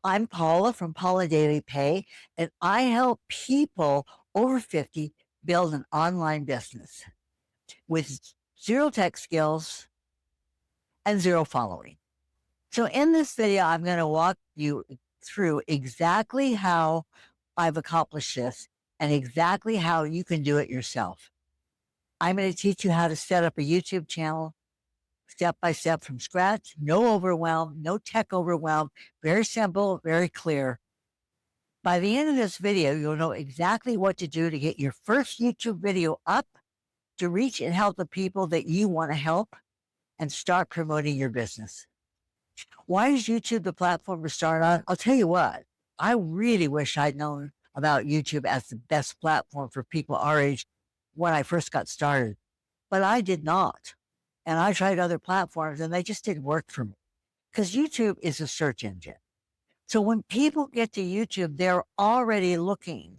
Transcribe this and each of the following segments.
I'm Paula from Paula Daily Pay, and I help people over 50 build an online business with zero tech skills and zero following. So, in this video, I'm going to walk you through exactly how I've accomplished this and exactly how you can do it yourself. I'm going to teach you how to set up a YouTube channel step by step from scratch, no overwhelm, no tech overwhelm, very simple, very clear. By the end of this video, you'll know exactly what to do to get your first YouTube video up to reach and help the people that you want to help and start promoting your business. Why is YouTube the platform to start on? I'll tell you what, I really wish I'd known about YouTube as the best platform for people our age when I first got started, but I did not. And I tried other platforms and they just didn't work for me because YouTube is a search engine. So when people get to YouTube, they're already looking.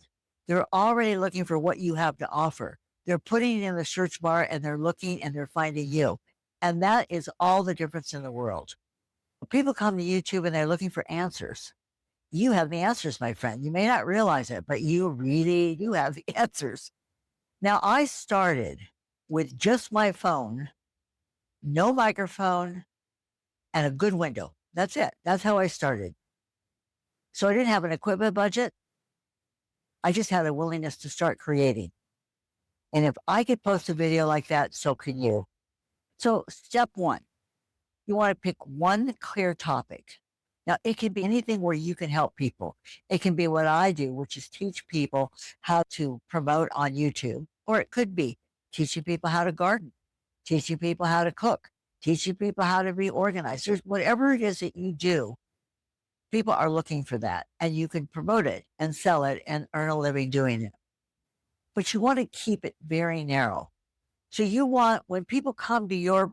They're already looking for what you have to offer. They're putting it in the search bar and they're looking and they're finding you. And that is all the difference in the world. When people come to YouTube and they're looking for answers, you have the answers, my friend. You may not realize it, but you really do have the answers. Now, I started with just my phone, no microphone, and a good window. That's it. That's how I started. So I didn't have an equipment budget. I just had a willingness to start creating. And if I could post a video like that, so can you. So step one, you want to pick one clear topic. Now, it can be anything where you can help people. It can be what I do, which is teach people how to promote on YouTube. Or it could be teaching people how to garden, teaching people how to cook, teaching people how to be organized. There's whatever it is that you do, people are looking for that. And you can promote it and sell it and earn a living doing it. But you want to keep it very narrow. So you want, when people come to your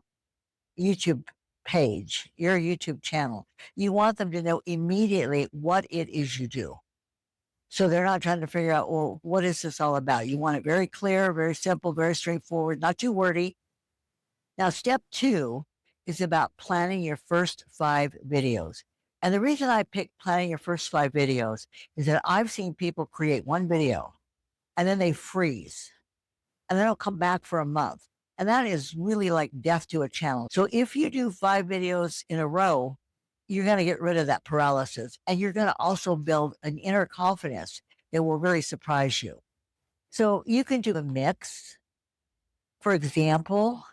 YouTube page, your YouTube channel, you want them to know immediately what it is you do. So they're not trying to figure out, well, what is this all about? You want it very clear, very simple, very straightforward, not too wordy. Now, step two is about planning your first 5 videos. And the reason I picked planning your first 5 videos is that I've seen people create one video and then they freeze and then they'll come back for a month. And that is really like death to a channel. So if you do 5 videos in a row, you're going to get rid of that paralysis and you're going to also build an inner confidence that will really surprise you. So you can do a mix. For example,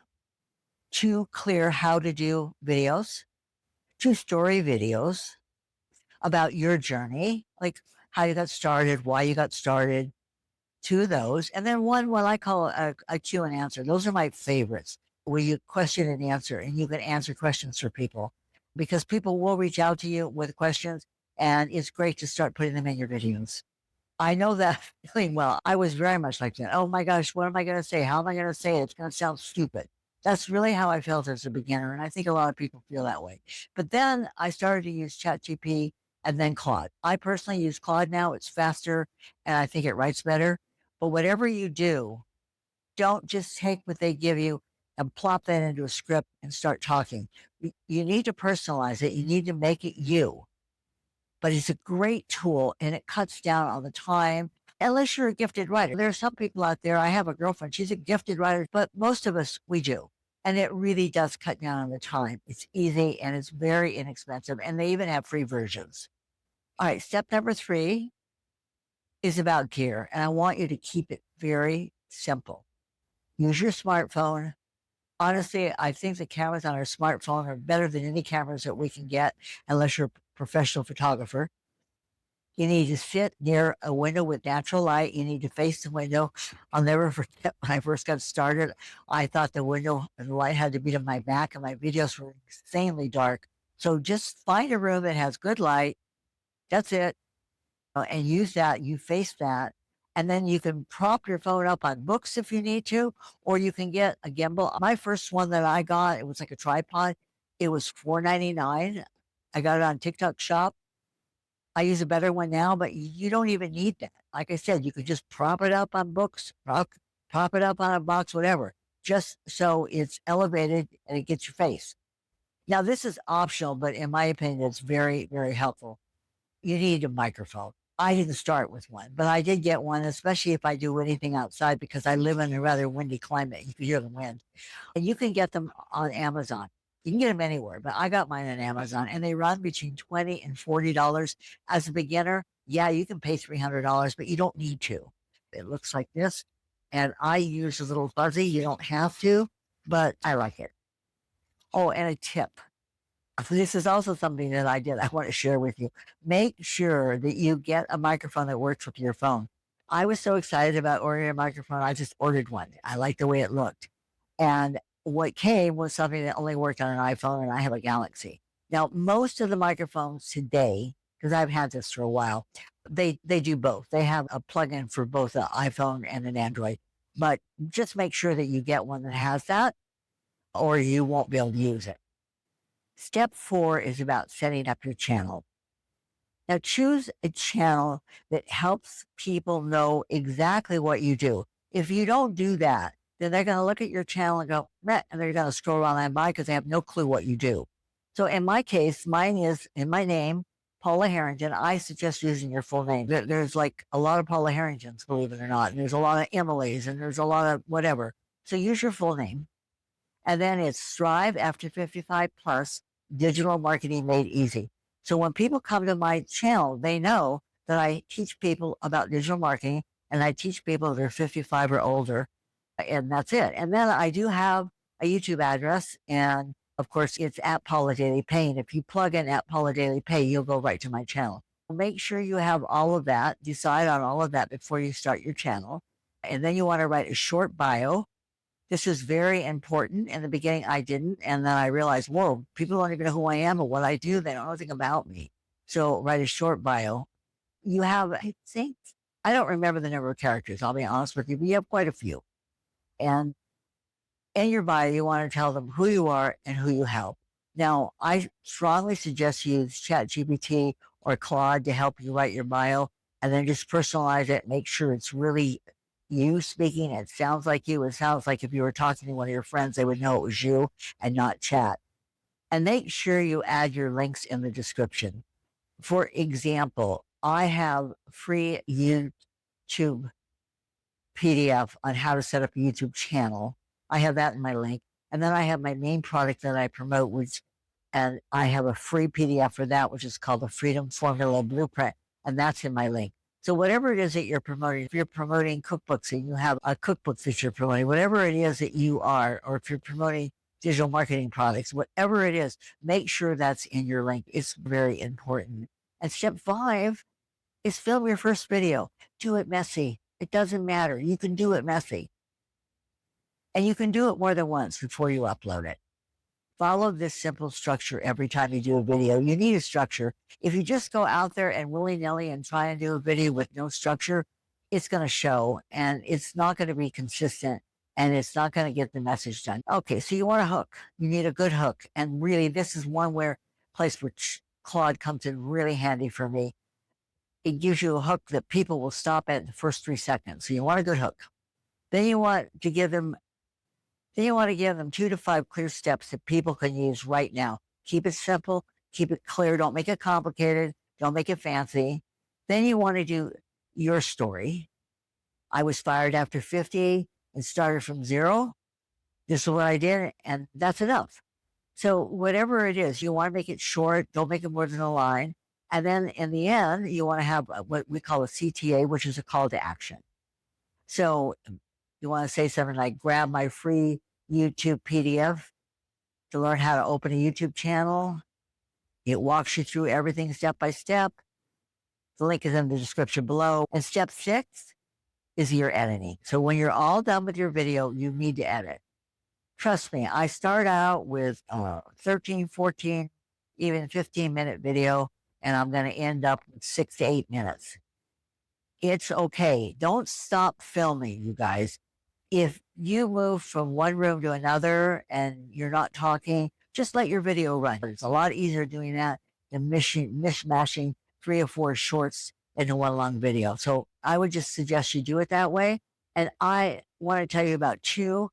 2 clear how to do videos, 2 story videos about your journey, like how you got started, why you got started, 2 of those, and then one what I call a Q and answer. Those are my favorites, where you question and answer, and you can answer questions for people because people will reach out to you with questions, and it's great to start putting them in your videos. I know that feeling well. I was very much like that. Oh my gosh, what am I going to say? How am I going to say it? It's going to sound stupid. That's really how I felt as a beginner, and I think a lot of people feel that way. But then I started to use ChatGPT and then Claude. I personally use Claude now. It's faster, and I think it writes better. But whatever you do, don't just take what they give you and plop that into a script and start talking. You need to personalize it. You need to make it you. But it's a great tool and it cuts down on the time, unless you're a gifted writer. There are some people out there. I have a girlfriend. She's a gifted writer, but most of us, we do. And it really does cut down on the time. It's easy and it's very inexpensive. And they even have free versions. All right. Step number 3 is about gear. And I want you to keep it very simple. Use your smartphone. Honestly, I think the cameras on our smartphone are better than any cameras that we can get, unless you're a professional photographer. You need to sit near a window with natural light. You need to face the window. I'll never forget when I first got started, I thought the window and the light had to be to my back, and my videos were insanely dark. So just find a room that has good light. That's it. And use that. You face that. And then you can prop your phone up on books if you need to, or you can get a gimbal. My first one that I got, it was like a tripod. It was $4.99. I got it on TikTok Shop. I use a better one now, but you don't even need that. Like I said, you could just prop it up on books, prop it up on a box, whatever, just so it's elevated and it gets your face. Now, this is optional, but in my opinion, it's very, very helpful. you need a microphone. I didn't start with one, but I did get one, especially if I do anything outside because I live in a rather windy climate. You can hear the wind. And you can get them on Amazon. You can get them anywhere, but I got mine on Amazon and they run between $20 and $40. As a beginner, yeah, you can pay $300, but you don't need to. It looks like this. And I use a little fuzzy. You don't have to, but I like it. Oh, and a tip. This is also something that I did. I want to share with you. Make sure that you get a microphone that works with your phone. I was so excited about ordering a microphone. I just ordered one. I liked the way it looked. And what came was something that only worked on an iPhone, and I have a Galaxy. Now, most of the microphones today, because I've had this for a while, they do both. They have a plugin for both an iPhone and an Android. But just make sure that you get one that has that, or you won't be able to use it. Step 4 is about setting up your channel. Now, choose a channel that helps people know exactly what you do. If you don't do that, then they're going to look at your channel and go, meh, and they're going to scroll on and by because they have no clue what you do. So in my case, mine is in my name, Paula Harrington. I suggest using your full name. There's like a lot of Paula Harringtons, believe it or not. And there's a lot of Emily's and there's a lot of whatever. So use your full name. And then it's Strive After 55 Plus, Digital Marketing Made Easy. So when people come to my channel, they know that I teach people about digital marketing and I teach people that are 55 or older, and that's it. And then I do have a YouTube address, and of course, it's at Paula Daily Pay. And if you plug in at Paula Daily Pay, you'll go right to my channel. Make sure you have all of that, decide on all of that before you start your channel. And then you want to write a short bio. This is very important. In the beginning, I didn't. And then I realized, whoa, people don't even know who I am or what I do. They don't know anything about me. So write a short bio. You have, I think, I don't remember the number of characters, I'll be honest with you, but you have quite a few. And in your bio, you want to tell them who you are and who you help. Now, I strongly suggest you use ChatGPT or Claude to help you write your bio and then just personalize it. Make sure it's really you speaking. It sounds like you. It sounds like if you were talking to one of your friends, they would know it was you and not chat. And make sure you add your links in the description. For example, I have free YouTube PDF on how to set up a YouTube channel. I have that in my link. And then I have my main product that I promote, and I have a free PDF for that, which is called the Freedom Formula Blueprint. And that's in my link. So whatever it is that you're promoting, if you're promoting cookbooks and you have a cookbook that you're promoting, whatever it is that you are, or if you're promoting digital marketing products, whatever it is, make sure that's in your link. It's very important. And step 5 is film your first video. Do it messy. It doesn't matter. You can do it messy. And you can do it more than once before you upload it. Follow this simple structure every time you do a video. You need a structure. If you just go out there and willy-nilly and try and do a video with no structure, it's going to show and it's not going to be consistent and it's not going to get the message done. Okay, so you want a hook. You need a good hook. And really, this is one place where Claude comes in really handy for me. It gives you a hook that people will stop at the first 3 seconds. So you want a good hook. Then you want to give them 2 to 5 clear steps that people can use right now. Keep it simple, keep it clear, don't make it complicated, don't make it fancy. Then you want to do your story. I was fired after 50 and started from 0. This is what I did, and that's enough. So whatever it is, you want to make it short, don't make it more than a line. And then in the end, you want to have what we call a CTA, which is a call to action. So you want to say something like, grab my free YouTube PDF to learn how to open a YouTube channel. It walks you through everything step by step. The link is in the description below. And step 6 is your editing. So when you're all done with your video, you need to edit. Trust me, I start out with 13, 14, even 15-minute video, and I'm going to end up with 6 to 8 minutes. It's okay. Don't stop filming, you guys. If you move from one room to another and you're not talking, just let your video run. It's a lot easier doing that than mishmashing 3 or 4 shorts into one long video. So I would just suggest you do it that way. And I want to tell you about 2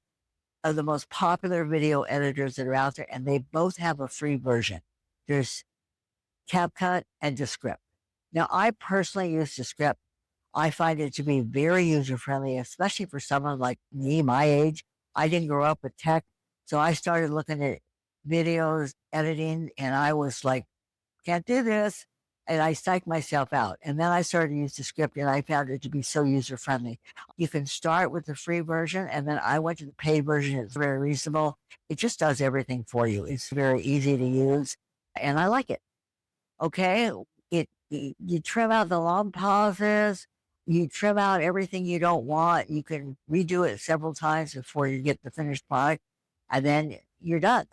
of the most popular video editors that are out there, and they both have a free version. There's CapCut and Descript. Now, I personally use the script. I find it to be very user friendly, especially for someone like me, my age. I didn't grow up with tech. So I started looking at videos, editing, and I was like, can't do this. And I psyched myself out. And then I started to use the script and I found it to be so user friendly. You can start with the free version and then I went to the paid version. It's very reasonable. It just does everything for you. It's very easy to use and I like it. Okay. You trim out the long pauses, you trim out everything you don't want. You can redo it several times before you get the finished product, and then you're done.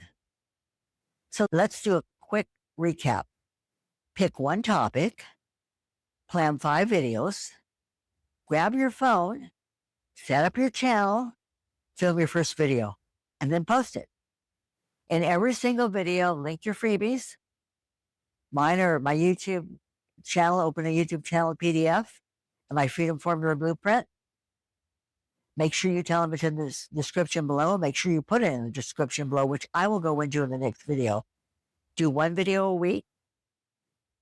So let's do a quick recap. Pick one topic, plan 5 videos, grab your phone, set up your channel, film your first video, and then post it. In every single video, link your freebies. Mine are my YouTube channel, open a YouTube channel PDF, and my Freedom Formula Blueprint. Make sure you tell them it's in the description below. Make sure you put it in the description below, which I will go into in the next video. Do 1 video a week.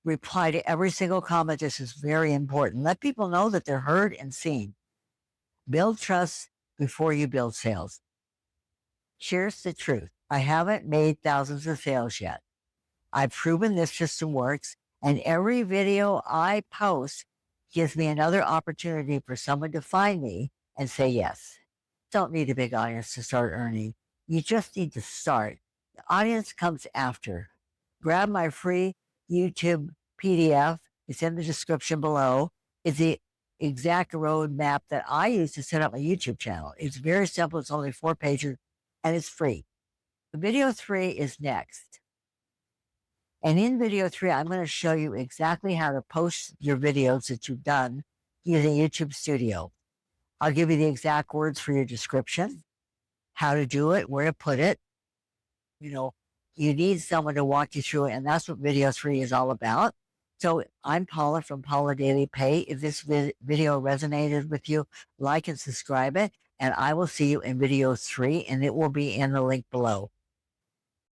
Reply to every single comment. This is very important. Let people know that they're heard and seen. Build trust before you build sales. Here's the truth. I haven't made thousands of sales yet. I've proven this system works, and every video I post gives me another opportunity for someone to find me and say yes. Don't need a big audience to start earning. You just need to start. The audience comes after. Grab my free YouTube PDF. It's in the description below. It's the exact roadmap that I use to set up my YouTube channel. It's very simple. It's only 4 pages and it's free. Video 3 is next. And in video 3, I'm going to show you exactly how to post your videos that you've done using YouTube Studio. I'll give you the exact words for your description, how to do it, where to put it. You know, you need someone to walk you through it, and that's what video 3 is all about. So I'm Paula from Paula Daily Pay. If this video resonated with you, like and subscribe it, and I will see you in video 3, and it will be in the link below.